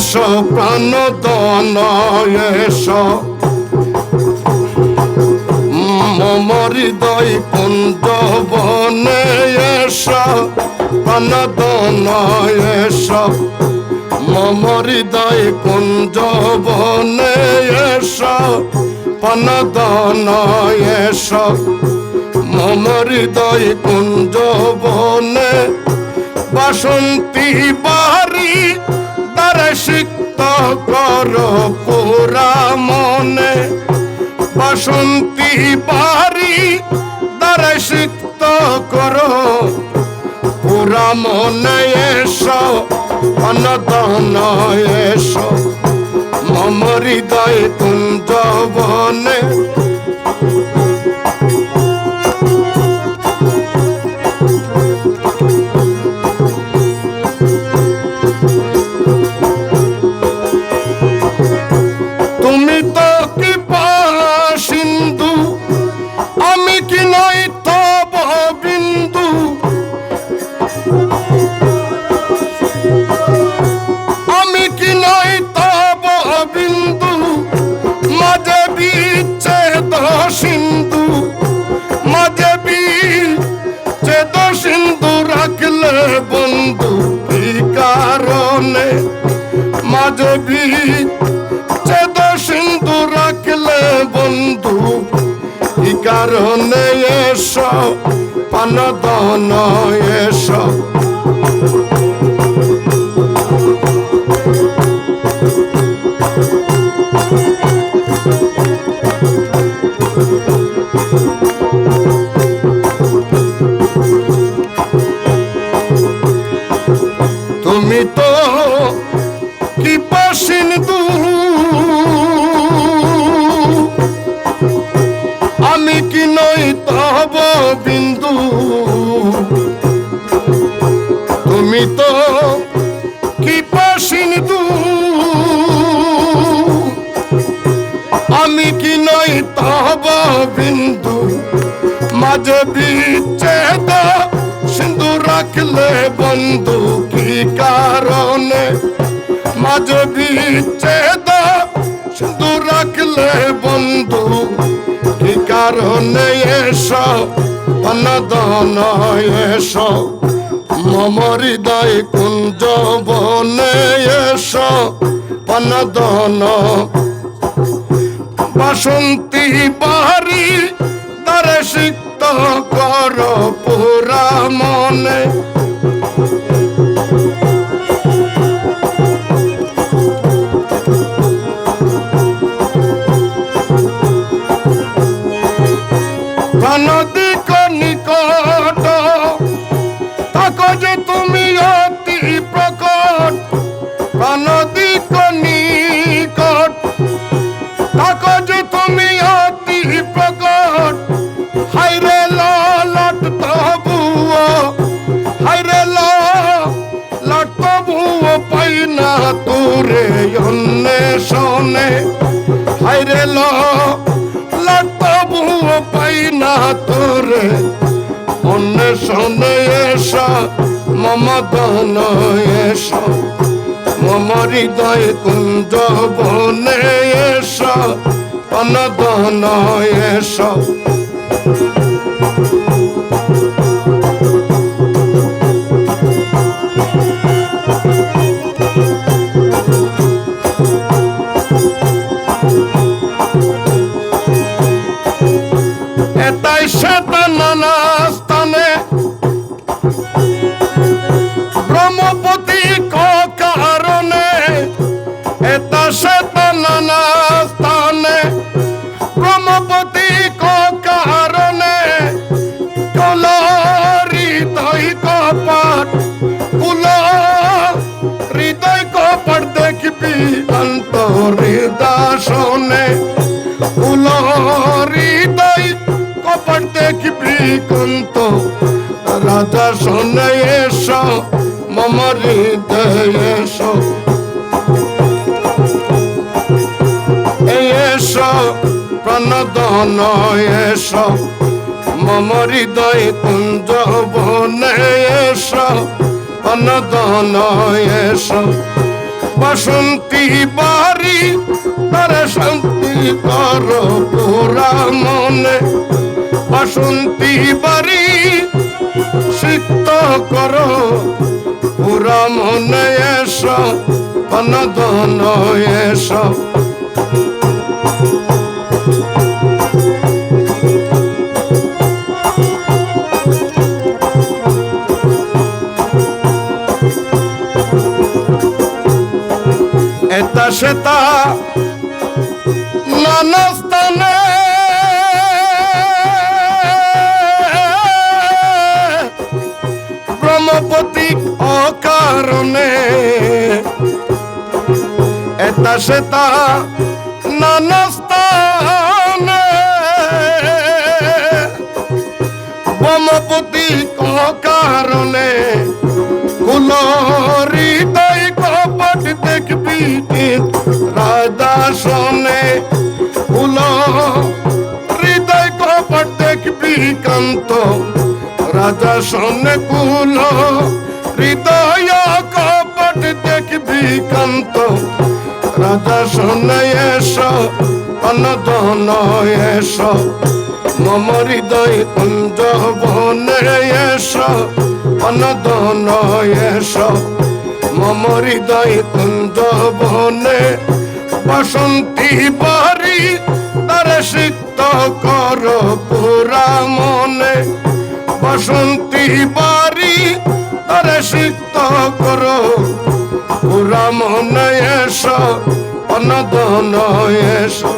এসো প্রাণদান এসো মম হৃদয় কুঞ্জ বনে এসো প্রাণদান এসো মম হৃদয় কুঞ্জ বনে এসো প্রাণদান এসো মম হৃদয় কুঞ্জ বনে বাসন্তী বাড়ি দ্বারে সিক্ত কর পুরা মনে বাসন্তী বাড়ি দ্বারে সিক্ত কর পুরা মনে এসো প্রাণদান এসো মম হৃদয় কুঞ্জ বনে তুমি তো কৃপা সিন্ধু আমি কি নই তব বিন্দু আমি কি নই তব বিন্দু মাঝে বিচ্ছেদ সিন্ধু মাঝে বিচ্ছেদ সিন্ধু রাখলে বন্ধু কি কারণে মাঝে বিচ্ছেদ সিন্ধু রাখলে বন্ধু কি কারণে এসো প্রাণদান এসো তুমি তো কৃপা সিন্ধু আমি কি নই তব বিন্দু তুমি তো কৃপা সিন্ধু আমি কি নই তব বিন্দু মাঝে বিচ্ছেদ সিন্ধু রাখলে বন্ধু কি কারণে মাঝে বিচ্ছেদ সিন্ধু রাখলে বন্ধু কি কারণে এসো প্রাণদান এসো মম হৃদয় কুঞ্জ বনে এসো প্রাণদান বাসন্তী বাড়ি দ্বারে সিক্ত কর পুরা মনে প্রাণদিক নিকট থাকো যে তুমি অতি প্রকট প্রাণদিক নিকট থাকো যে তুমি অতি প্রকট হাইরে লট তবুও হাইরে লট তবুও পাই না তোরে অন্বেষণে হাইরে লট তবুও পাই না তোরে অন্বেষণে এসো মম দান এসো মম হৃদয় কুঞ্জ বনে এসো প্রাণদান এসো এটাই শয়তান নানা স্থানে ব্রহ্মপতি কারণে এটা শয়তান নানা স্থানে ব্রহ্মপতি কারণে কুল হৃদয় কপট কুল হৃদয় কপট দেখবি অন্তর্দাসনে কুল হৃদয় কপট দেখবি কন্ত রাজা শোনে এসো মম হৃদয় এসো এসো প্রাণদান এসো মম হৃদয় কুঞ্জ বনে এসো প্রাণদান এসো বাসন্তী বাড়ি তারা শান্তি করো পুরা মনে, বাসন্তী বাড়ি সিক্ত করো পুরা মনে, এসো অনদন এসো। এটা সেটা নানা স্থানে ব্রহ্মপতি অকারণে, এটা সেটা নানা স্থানে ব্রহ্মপতি অকারণে, কুল হৃদয় কপট দেখবি রাধা শোনে, কুল হৃদয় কপট দেখবি কান্ত রাধা শোনে, কুল হৃদয় কপট দেখবি কান্ত রাধা শোনে, এসো অনদন এসো মম হৃদয় কুঞ্জ বনে, এসো অনদন এসো মম হৃদয় কুঞ্জ বনে, বাসন্তী বাড়ি তারে সিক্ত করো পুরা মনে, বাসন্তী বাড়ি তারে সিক্ত করো পুরা মনে, এসো অনদন এসো।